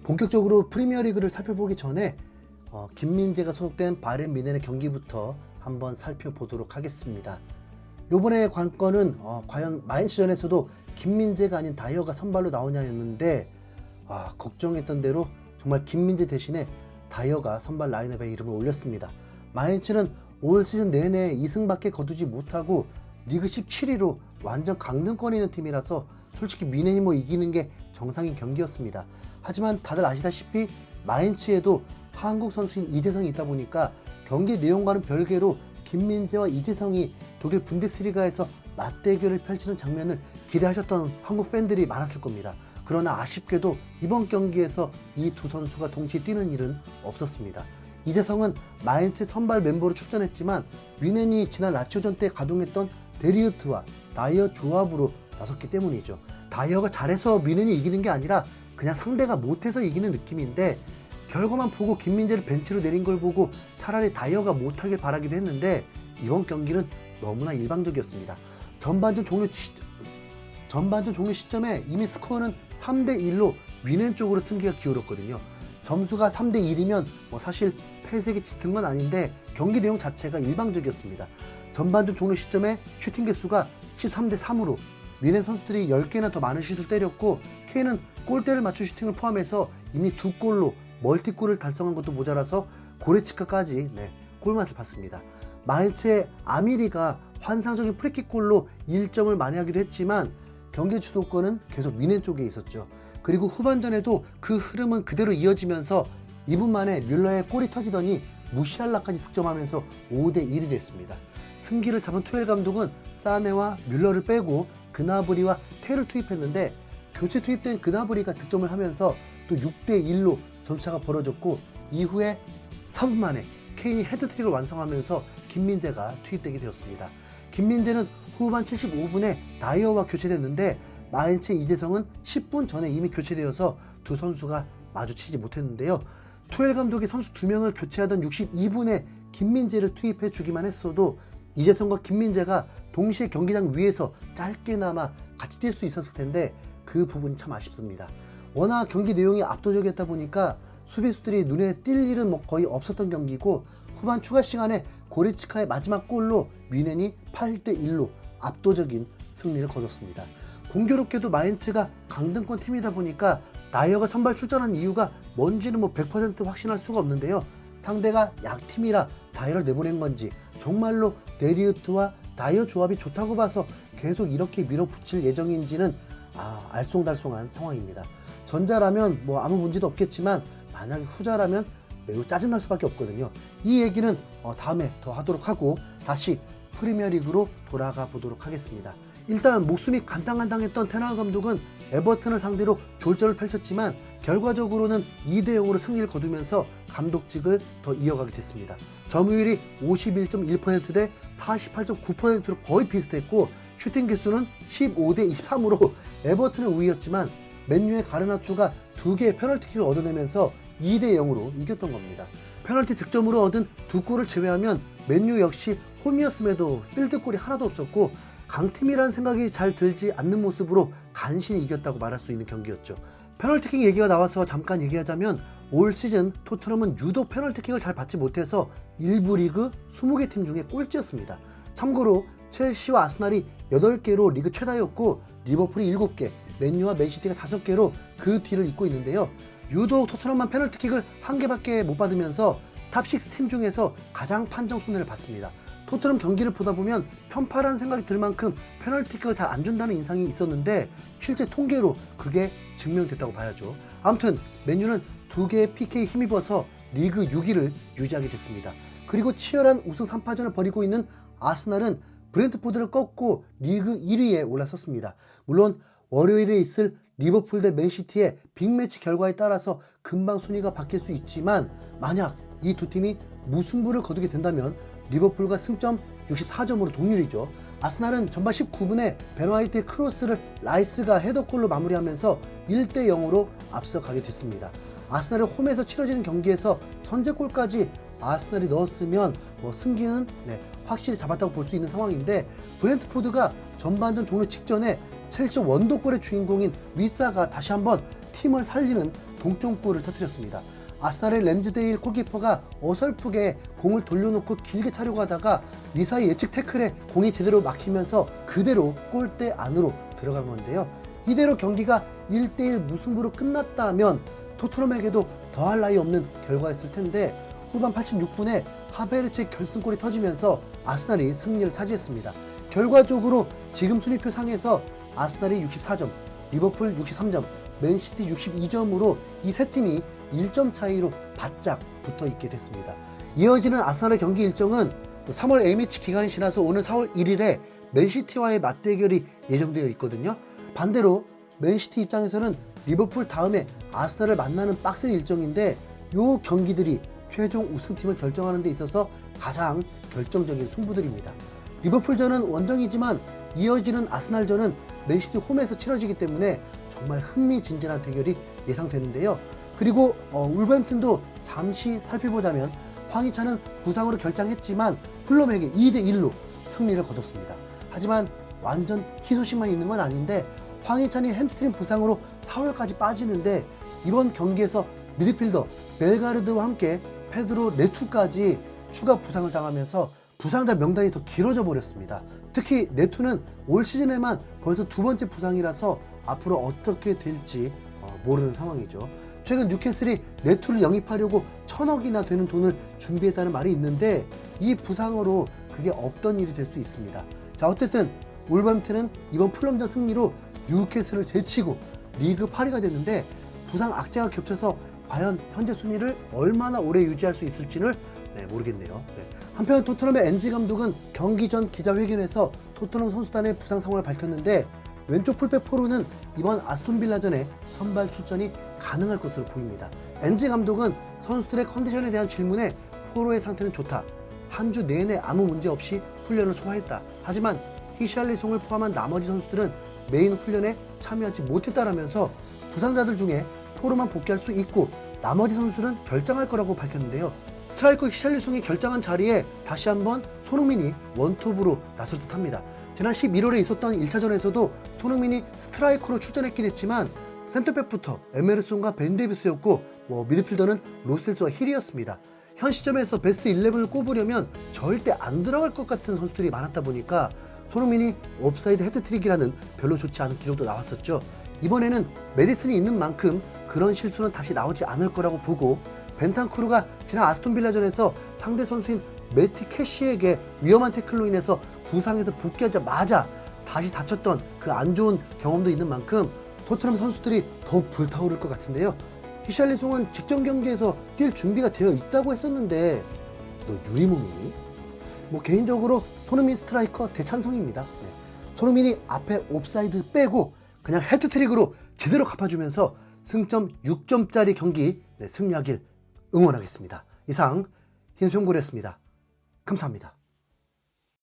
본격적으로 프리미어리그를 살펴보기 전에 김민재가 소속된 바이에른 뮌헨의 경기부터 한번 살펴보도록 하겠습니다. 요번에 관건은 과연 마인츠전에서도 김민재가 아닌 다이어가 선발로 나오냐였는데 걱정했던 대로 정말 김민재 대신에 다이어가 선발 라인업에 이름을 올렸습니다. 마인츠는 올 시즌 내내 2승밖에 거두지 못하고 리그 17위로 완전 강등권에 있는 팀이라서 솔직히 뮌헨이 이기는 게 정상인 경기였습니다. 하지만 다들 아시다시피 마인츠에도 한국 선수인 이재성이 있다 보니까 경기 내용과는 별개로 김민재와 이재성이 독일 분데스리가에서 맞대결을 펼치는 장면을 기대하셨던 한국 팬들이 많았을 겁니다. 그러나 아쉽게도 이번 경기에서 이 두 선수가 동시에 뛰는 일은 없었습니다. 이재성은 마인츠 선발 멤버로 출전했지만 뮌헨이 지난 라치오전 때 가동했던 데리우트와 다이어 조합으로 나섰기 때문이죠. 다이어가 잘해서 뮌헨이 이기는 게 아니라 그냥 상대가 못해서 이기는 느낌인데, 결과만 보고 김민재를 벤치로 내린 걸 보고 차라리 다이어가 못하길 바라기도 했는데 이번 경기는 너무나 일방적이었습니다. 전반전 종료 시점에 이미 스코어는 3대1로 뮌헨 쪽으로 승기가 기울었거든요. 점수가 3대1이면 사실 패색이 짙은 건 아닌데 경기 내용 자체가 일방적이었습니다. 전반전 종료 시점에 슈팅 개수가 13대3으로 뮌헨 선수들이 10개나 더 많은 슛을 때렸고, K는 골대를 맞춘 슈팅을 포함해서 이미 2골로 멀티골을 달성한 것도 모자라서 고레츠카까지 골맛을 봤습니다. 마인츠의 아미리가 환상적인 프리킥골로 1점을 만회하기도 했지만 경기 주도권은 계속 뮌헨 쪽에 있었죠. 그리고 후반전에도 그 흐름은 그대로 이어지면서 2분 만에 뮬러의 골이 터지더니 무시알라까지 득점하면서 5대1이 됐습니다. 승기를 잡은 투엘 감독은 사네와 뮬러를 빼고 그나브리와 테를 투입했는데, 교체 투입된 그나브리가 득점을 하면서 또 6대1로 점차가 벌어졌고, 이후에 3분 만에 케인이 헤드트릭을 완성하면서 김민재가 투입되게 되었습니다. 김민재는 후반 75분에 다이어와 교체됐는데 마인츠의 이재성은 10분 전에 이미 교체되어서 두 선수가 마주치지 못했는데요. 투엘 감독이 선수 2명을 교체하던 62분에 김민재를 투입해 주기만 했어도 이재성과 김민재가 동시에 경기장 위에서 짧게나마 같이 뛸 수 있었을 텐데 그 부분이 참 아쉽습니다. 워낙 경기 내용이 압도적이었다 보니까 수비수들이 눈에 띌 일은 거의 없었던 경기고, 후반 추가 시간에 고레츠카의 마지막 골로 뮌헨이 8대1로 압도적인 승리를 거뒀습니다. 공교롭게도 마인츠가 강등권 팀이다 보니까 다이어가 선발 출전한 이유가 뭔지는 100% 확신할 수가 없는데요. 상대가 약팀이라 다이어를 내보낸 건지, 정말로 데리우트와 다이어 조합이 좋다고 봐서 계속 이렇게 밀어붙일 예정인지는 알쏭달쏭한 상황입니다. 전자라면 아무 문제도 없겠지만 만약에 후자라면 매우 짜증날 수밖에 없거든요. 이 얘기는 다음에 더 하도록 하고 다시 프리미어리그로 돌아가 보도록 하겠습니다. 일단 목숨이 간당간당했던 테나우 감독은 에버튼을 상대로 졸전을 펼쳤지만 결과적으로는 2대0으로 승리를 거두면서 감독직을 더 이어가게 됐습니다. 점유율이 51.1% 대 48.9%로 거의 비슷했고, 슈팅 개수는 15대23으로 에버튼의 우위였지만 맨유의 가르나초가 2개의 페널티킥을 얻어내면서 2대0으로 이겼던 겁니다. 페널티 득점으로 얻은 2골을 제외하면 맨유 역시 홈이었음에도 필드골이 하나도 없었고, 강팀이라는 생각이 잘 들지 않는 모습으로 간신히 이겼다고 말할 수 있는 경기였죠. 페널티킥 얘기가 나와서 잠깐 얘기하자면, 올 시즌 토트넘은 유독 페널티킥을 잘 받지 못해서 일부 리그 20개 팀 중에 꼴찌였습니다. 참고로 첼시와 아스날이 8개로 리그 최다였고, 리버풀이 7개, 맨유와 맨시티가 5개로 그 뒤를 잇고 있는데요. 유독 토트넘만 페널티킥을 1개밖에 못 받으면서 탑6 팀 중에서 가장 판정 손해를 받습니다. 토트넘 경기를 보다 보면 편파라는 생각이 들 만큼 페널티킥을 잘 안 준다는 인상이 있었는데 실제 통계로 그게 증명됐다고 봐야죠. 아무튼 맨유는 2개의 PK에 힘입어서 리그 6위를 유지하게 됐습니다. 그리고 치열한 우승 3파전을 벌이고 있는 아스날은 브렌트포드를 꺾고 리그 1위에 올라섰습니다. 물론 월요일에 있을 리버풀 대 맨시티의 빅매치 결과에 따라서 금방 순위가 바뀔 수 있지만, 만약 이 두 팀이 무승부를 거두게 된다면 리버풀과 승점 64점으로 동률이죠. 아스날은 전반 19분에 벤 화이트의 크로스를 라이스가 헤더골로 마무리하면서 1대0으로 앞서가게 됐습니다. 아스날은 홈에서 치러지는 경기에서 선제골까지 아스날이 넣었으면 승기는 확실히 잡았다고 볼 수 있는 상황인데, 브렌트포드가 전반전 종료 직전에 첼시 원더골의 주인공인 위사가 다시 한번 팀을 살리는 동점골을 터뜨렸습니다. 아스날의 램즈데일 골키퍼가 어설프게 공을 돌려놓고 길게 차려고 하다가 리사의 예측 태클에 공이 제대로 막히면서 그대로 골대 안으로 들어간 건데요. 이대로 경기가 1대1 무승부로 끝났다면 토트넘에게도 더할 나위 없는 결과였을 텐데 후반 86분에 하베르츠의 결승골이 터지면서 아스날이 승리를 차지했습니다. 결과적으로 지금 순위표 상에서 아스날이 64점, 리버풀 63점, 맨시티 62점으로 이 세 팀이 1점 차이로 바짝 붙어 있게 됐습니다. 이어지는 아스날의 경기 일정은 3월 A매치 기간이 지나서 오는 4월 1일에 맨시티와의 맞대결이 예정되어 있거든요. 반대로 맨시티 입장에서는 리버풀 다음에 아스날을 만나는 빡센 일정인데 이 경기들이 최종 우승팀을 결정하는 데 있어서 가장 결정적인 승부들입니다. 리버풀전은 원정이지만 이어지는 아스날전은 맨시티 홈에서 치러지기 때문에 정말 흥미진진한 대결이 예상되는데요. 그리고 울버햄튼도 잠시 살펴보자면 황희찬은 부상으로 결장했지만 풀럼에게 2대1로 승리를 거뒀습니다. 하지만 완전 희소식만 있는 건 아닌데 황희찬이 햄스트링 부상으로 4월까지 빠지는데 이번 경기에서 미드필더 벨가르드와 함께 페드로 네투까지 추가 부상을 당하면서 부상자 명단이 더 길어져 버렸습니다. 특히 네투는 올 시즌에만 벌써 두 번째 부상이라서 앞으로 어떻게 될지 모르는 상황이죠. 최근 뉴캐슬이 네투를 영입하려고 1,000억이나 되는 돈을 준비했다는 말이 있는데 이 부상으로 그게 없던 일이 될 수 있습니다. 자, 어쨌든 울버햄튼은 이번 풀럼전 승리로 뉴캐슬을 제치고 리그 8위가 됐는데 부상 악재가 겹쳐서 과연 현재 순위를 얼마나 오래 유지할 수 있을지는 모르겠네요. 한편 토트넘의 엔지 감독은 경기 전 기자회견에서 토트넘 선수단의 부상 상황을 밝혔는데 왼쪽 풀백 포로는 이번 아스톤빌라전에 선발 출전이 가능할 것으로 보입니다. 엔지 감독은 선수들의 컨디션에 대한 질문에 포로의 상태는 좋다. 한 주 내내 아무 문제 없이 훈련을 소화했다. 하지만 히샬리송을 포함한 나머지 선수들은 메인 훈련에 참여하지 못했다라면서 부상자들 중에 포로만 복귀할 수 있고 나머지 선수들은 결장할 거라고 밝혔는데요. 스트라이커 히샬리송이 결장한 자리에 다시 한번 손흥민이 원톱으로 나설 듯합니다. 지난 11월에 있었던 1차전에서도 손흥민이 스트라이커로 출전했긴 했지만 센터백부터 에메르송과 벤 데이비스였고 미드필더는 로셀스와 힐이었습니다. 현 시점에서 베스트 11을 꼽으려면 절대 안 들어갈 것 같은 선수들이 많았다 보니까 손흥민이 옵사이드 헤드트릭이라는 별로 좋지 않은 기록도 나왔었죠. 이번에는 메디슨이 있는 만큼 그런 실수는 다시 나오지 않을 거라고 보고 벤탄쿠르가 지난 아스톤빌라전에서 상대 선수인 매티 캐시에게 위험한 태클로 인해서 부상에서 복귀하자마자 다시 다쳤던 그 안 좋은 경험도 있는 만큼 토트넘 선수들이 더 불타오를 것 같은데요. 히샬리송은 직전 경기에서 뛸 준비가 되어 있다고 했었는데 너 유리몸이니? 개인적으로 손흥민 스트라이커 대찬성입니다. 손흥민이 앞에 옵사이드 빼고 그냥 헤드트릭으로 제대로 갚아주면서 승점 6점짜리 경기 승리하길 응원하겠습니다. 이상 흰수영고래였습니다. 감사합니다.